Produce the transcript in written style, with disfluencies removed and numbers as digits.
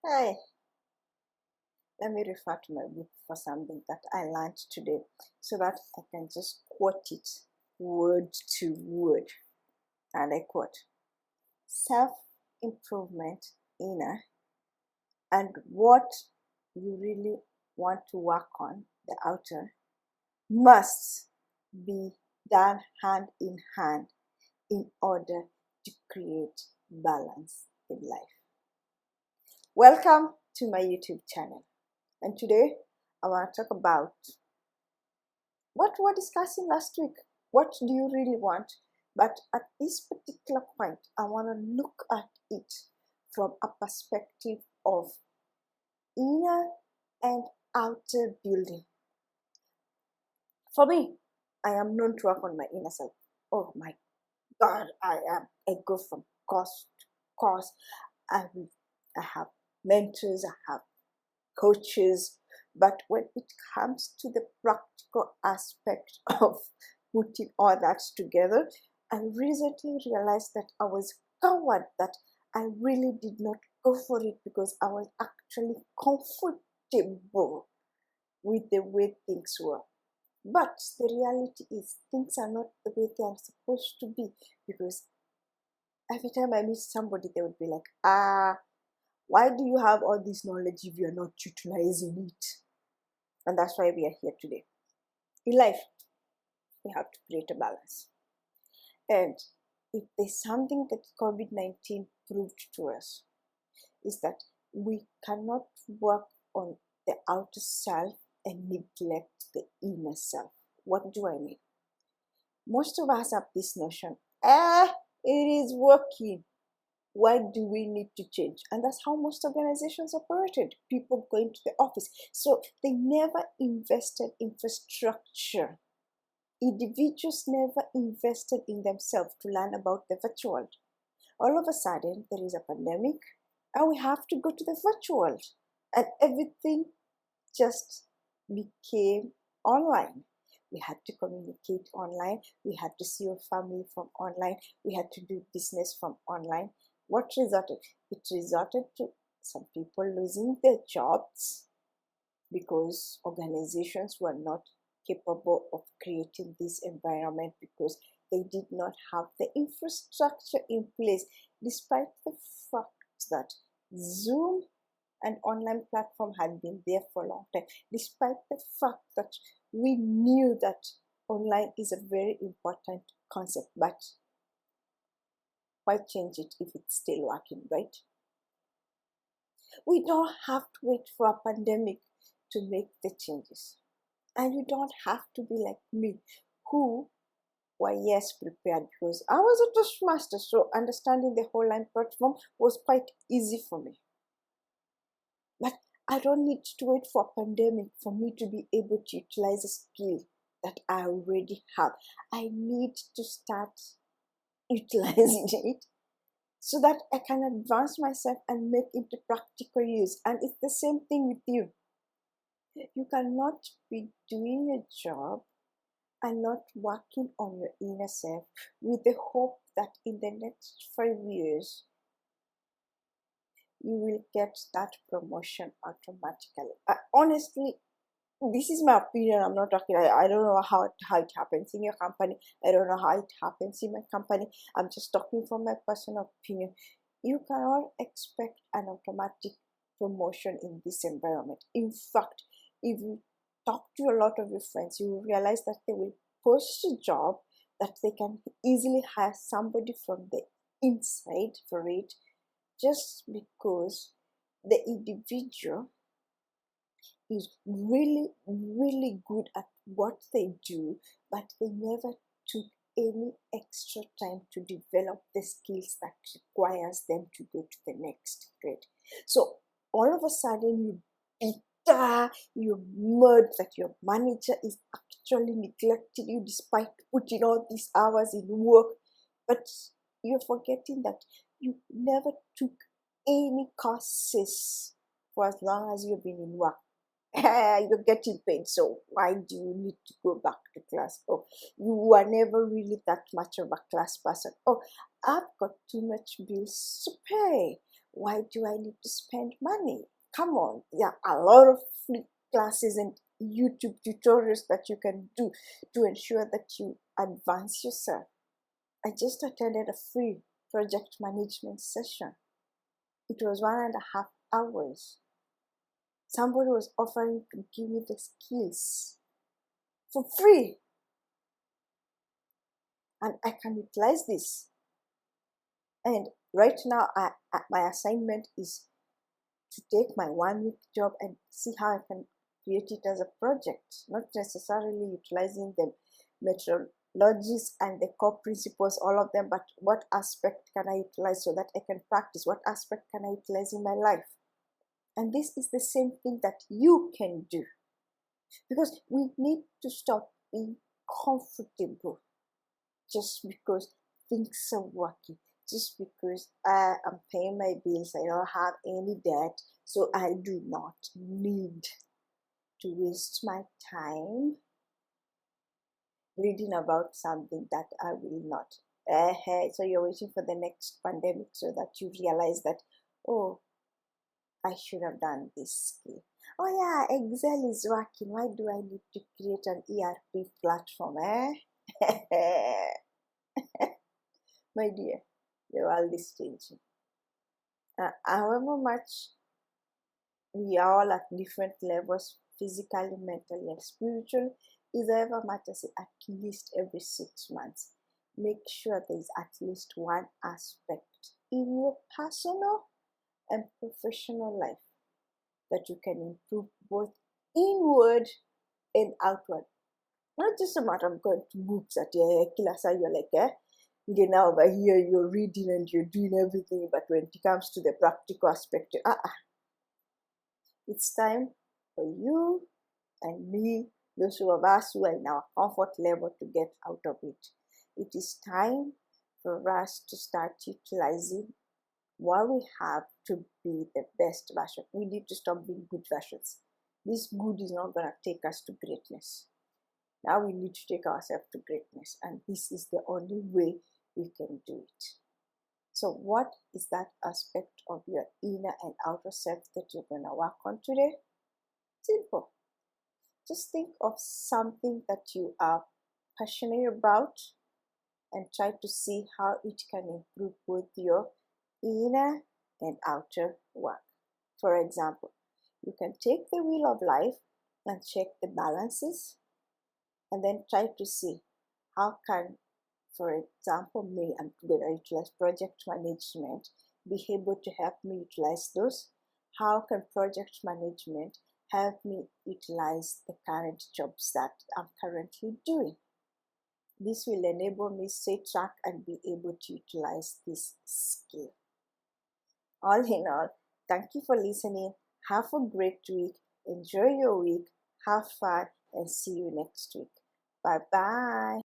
Hey, let me refer to my book for something that I learned today so that I can just quote it word to word. And I quote: self improvement inner and what you really want to work on, the outer, must be done hand in hand in order to create balance in life. Welcome to my YouTube channel. And today I want to talk about what we were discussing last week. What do you really want? But at this particular point, I want to look at it from a perspective of inner and outer building. For me, I am known to work on my inner self. Oh my God, I go from course to course. I have mentors, I have coaches, but when it comes to the practical aspect of putting all that together, I recently realized that I was coward, that I really did not go for it because I was actually comfortable with the way things were. But the reality is things are not the way they are supposed to be, because every time I meet somebody, they would be like, why do you have all this knowledge if you're not utilizing it? And that's why we are here today. In life, we have to create a balance. And if there's something that COVID-19 proved to us, is that we cannot work on the outer self and neglect the inner self. What do I mean? Most of us have this notion, it is working. Why do we need to change? And that's how most organizations operated. People going to the office. So they never invested in infrastructure. Individuals never invested in themselves to learn about the virtual world. All of a sudden, there is a pandemic and we have to go to the virtual world. And everything just became online. We had to communicate online. We had to see our family from online. We had to do business from online. What resulted? It resulted to some people losing their jobs because organizations were not capable of creating this environment because they did not have the infrastructure in place, despite the fact that Zoom and online platform had been there for a long time, despite the fact that we knew that online is a very important concept, but why change it if it's still working, right? We don't have to wait for a pandemic to make the changes. And you don't have to be like me, who were yes prepared, because I was a Toastmaster, so understanding the whole line platform was quite easy for me. But I don't need to wait for a pandemic for me to be able to utilize a skill that I already have. I need to start utilizing it so that I can advance myself and make into practical use. And it's the same thing with you. You cannot be doing a job and not working on your inner self with the hope that in the next 5 years you will get that promotion automatically. Honestly, this is my opinion. I'm not talking, I don't know how it happens in your company. I don't know how it happens in my company. I'm just talking from my personal opinion. You cannot expect an automatic promotion in this environment. In fact, if you talk to a lot of your friends, you will realize that they will post a job that they can easily hire somebody from the inside for it, just because the individual is really, really good at what they do, but they never took any extra time to develop the skills that requires them to go to the next grade. So all of a sudden you're mad that your manager is actually neglecting you despite putting all these hours in work, but you're forgetting that you never took any courses for as long as you've been in work. You're getting paid, so why do you need to go back to class? Oh, you were never really that much of a class person. Oh, I've got too much bills to pay. why do I need to spend money? Come on, there are a lot of free classes and YouTube tutorials that you can do to ensure that you advance yourself. I just attended a free project management session. It was 1.5 hours. Somebody was offering to give me the skills for free. And I can utilize this. And right now, my assignment is to take my 1-week job and see how I can create it as a project, not necessarily utilizing the methodologies and the core principles, all of them, but what aspect can I utilize so that I can practice? What aspect can I utilize in my life? And this is the same thing that you can do, because we need to stop being comfortable just because things are working, just because I'm paying my bills, I don't have any debt, so I do not need to waste my time reading about something that I will not. So you're waiting for the next pandemic so that you realize that, oh, I should have done this skill. Oh yeah, Excel is working. Why do I need to create an ERP platform? My dear, the world is changing. However much we are all at different levels, physically, mentally, and spiritually, is ever matters at least every 6 months. Make sure there is at least one aspect in your personal and professional life that you can improve both inward and outward. Not just a matter of going to books at your class and you're like, now over here you're reading and you're doing everything, but when it comes to the practical aspect, it's time for you and me, those of us who are in our comfort level, to get out of it. It is time for us to start utilizing what we have to be the best version. We need to stop being good versions. This good is not going to take us to greatness. Now we need to take ourselves to greatness, and this is the only way we can do it. So what is that aspect of your inner and outer self that you're going to work on today? Simple. Just think of something that you are passionate about and try to see how it can improve both your inner and outer work. For example, you can take the wheel of life and check the balances and then try to see how can, for example, me, I'm going to utilize project management, be able to help me utilize those. How can project management help me utilize the current jobs that I'm currently doing? This will enable me to stay track and be able to utilize this skill. All in all, thank you for listening. Have a great week. Enjoy your week. Have fun and see you next week. Bye-bye.